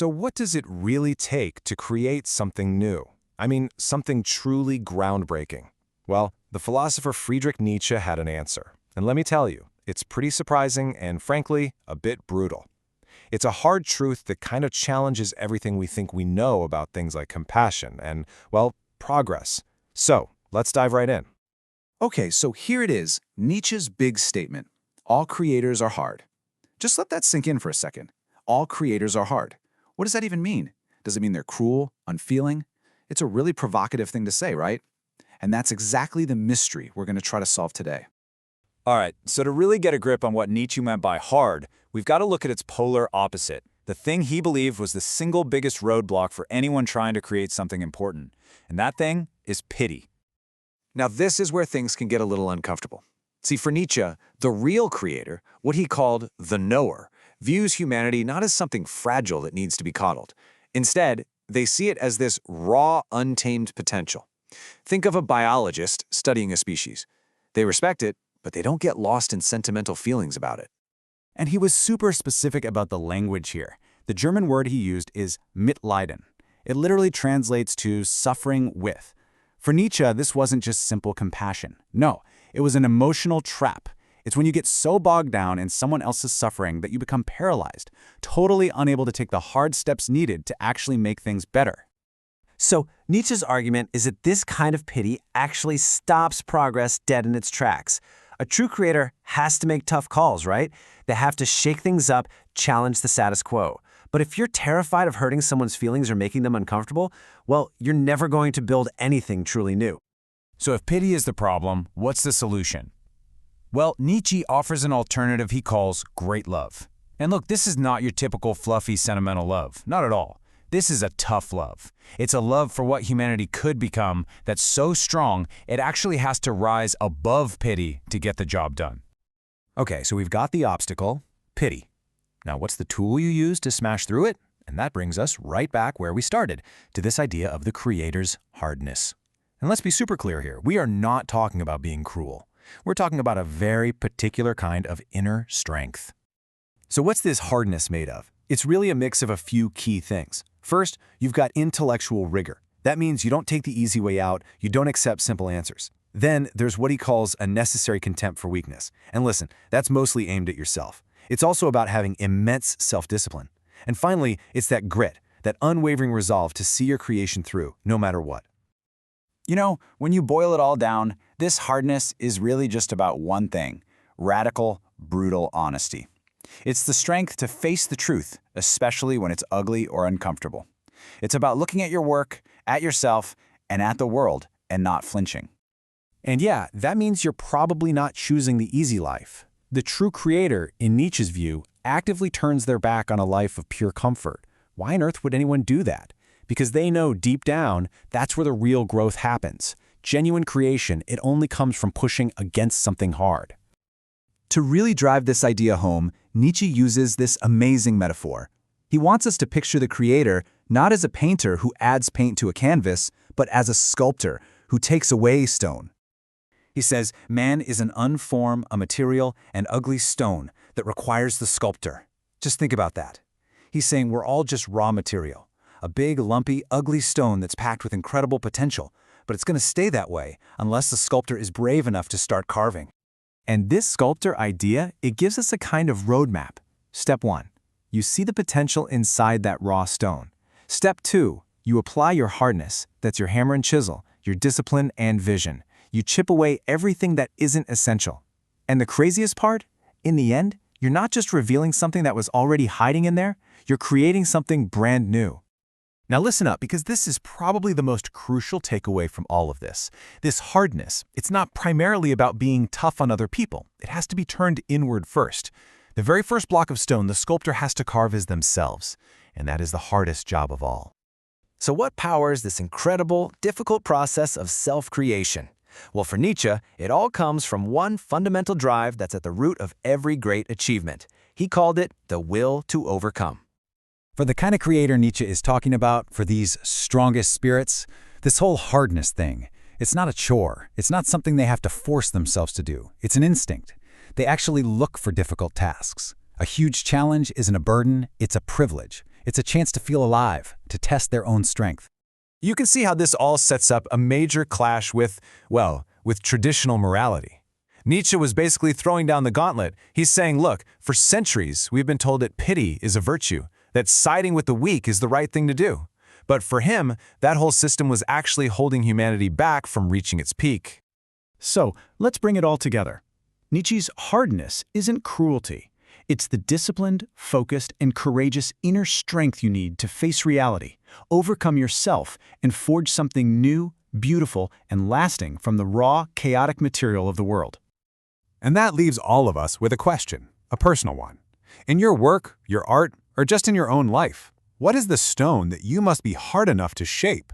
So what does it really take to create something new? I mean, something truly groundbreaking? Well, the philosopher Friedrich Nietzsche had an answer. And let me tell you, it's pretty surprising and, frankly, a bit brutal. It's a hard truth that kind of challenges everything we think we know about things like compassion and, well, progress. So, let's dive right in. Okay, so here it is, Nietzsche's big statement. All creators are hard. Just let that sink in for a second. All creators are hard. What does that even mean? Does it mean they're cruel, unfeeling? It's a really provocative thing to say, right? And that's exactly the mystery we're going to try to solve today. All right, so to really get a grip on what Nietzsche meant by hard, we've got to look at its polar opposite, the thing he believed was the single biggest roadblock for anyone trying to create something important. And that thing is pity. Now, this is where things can get a little uncomfortable. See, for Nietzsche, the real creator, what he called the knower, views humanity not as something fragile that needs to be coddled. Instead, they see it as this raw, untamed potential. Think of a biologist studying a species. They respect it, but they don't get lost in sentimental feelings about it. And he was super specific about the language here. The German word he used is Mitleiden. It literally translates to suffering with. For Nietzsche, this wasn't just simple compassion. No, it was an emotional trap. It's when you get so bogged down in someone else's suffering that you become paralyzed, totally unable to take the hard steps needed to actually make things better. So Nietzsche's argument is that this kind of pity actually stops progress dead in its tracks. A true creator has to make tough calls, right? They have to shake things up, challenge the status quo. But if you're terrified of hurting someone's feelings or making them uncomfortable, well, you're never going to build anything truly new. So if pity is the problem, what's the solution? Well, Nietzsche offers an alternative he calls great love. And look, this is not your typical fluffy, sentimental love. Not at all. This is a tough love. It's a love for what humanity could become that's so strong, it actually has to rise above pity to get the job done. Okay, so we've got the obstacle, pity. Now, what's the tool you use to smash through it? And that brings us right back where we started, to this idea of the creator's hardness. And let's be super clear here. We are not talking about being cruel. We're talking about a very particular kind of inner strength. So what's this hardness made of? It's really a mix of a few key things. First, you've got intellectual rigor. That means you don't take the easy way out, you don't accept simple answers. Then there's what he calls a necessary contempt for weakness. And listen, that's mostly aimed at yourself. It's also about having immense self-discipline. And finally, it's that grit, that unwavering resolve to see your creation through, no matter what. You know, when you boil it all down, this hardness is really just about one thing: radical, brutal honesty. It's the strength to face the truth, especially when it's ugly or uncomfortable. It's about looking at your work, at yourself, and at the world, and not flinching. And yeah, that means you're probably not choosing the easy life. The true creator, in Nietzsche's view, actively turns their back on a life of pure comfort. Why on earth would anyone do that? Because they know deep down, that's where the real growth happens. Genuine creation, it only comes from pushing against something hard. To really drive this idea home, Nietzsche uses this amazing metaphor. He wants us to picture the creator not as a painter who adds paint to a canvas, but as a sculptor who takes away stone. He says, man is an unformed, a material, and ugly stone that requires the sculptor. Just think about that. He's saying we're all just raw material, a big, lumpy, ugly stone that's packed with incredible potential, but it's going to stay that way unless the sculptor is brave enough to start carving. And this sculptor idea, it gives us a kind of roadmap. Step 1, you see the potential inside that raw stone. Step 2, you apply your hardness, that's your hammer and chisel, your discipline and vision. You chip away everything that isn't essential. And the craziest part? In the end, you're not just revealing something that was already hiding in there, you're creating something brand new. Now listen up, because this is probably the most crucial takeaway from all of this. This hardness, it's not primarily about being tough on other people. It has to be turned inward first. The very first block of stone the sculptor has to carve is themselves, and that is the hardest job of all. So what powers this incredible, difficult process of self-creation? Well, for Nietzsche, it all comes from one fundamental drive that's at the root of every great achievement. He called it the will to overcome. For the kind of creator Nietzsche is talking about, for these strongest spirits, this whole hardness thing, it's not a chore. It's not something they have to force themselves to do. It's an instinct. They actually look for difficult tasks. A huge challenge isn't a burden, it's a privilege. It's a chance to feel alive, to test their own strength. You can see how this all sets up a major clash with, well, with traditional morality. Nietzsche was basically throwing down the gauntlet. He's saying, look, for centuries we've been told that pity is a virtue, that siding with the weak is the right thing to do. But for him, that whole system was actually holding humanity back from reaching its peak. So, let's bring it all together. Nietzsche's hardness isn't cruelty. It's the disciplined, focused, and courageous inner strength you need to face reality, overcome yourself, and forge something new, beautiful, and lasting from the raw, chaotic material of the world. And that leaves all of us with a question, a personal one. In your work, your art, or just in your own life, what is the stone that you must be hard enough to shape?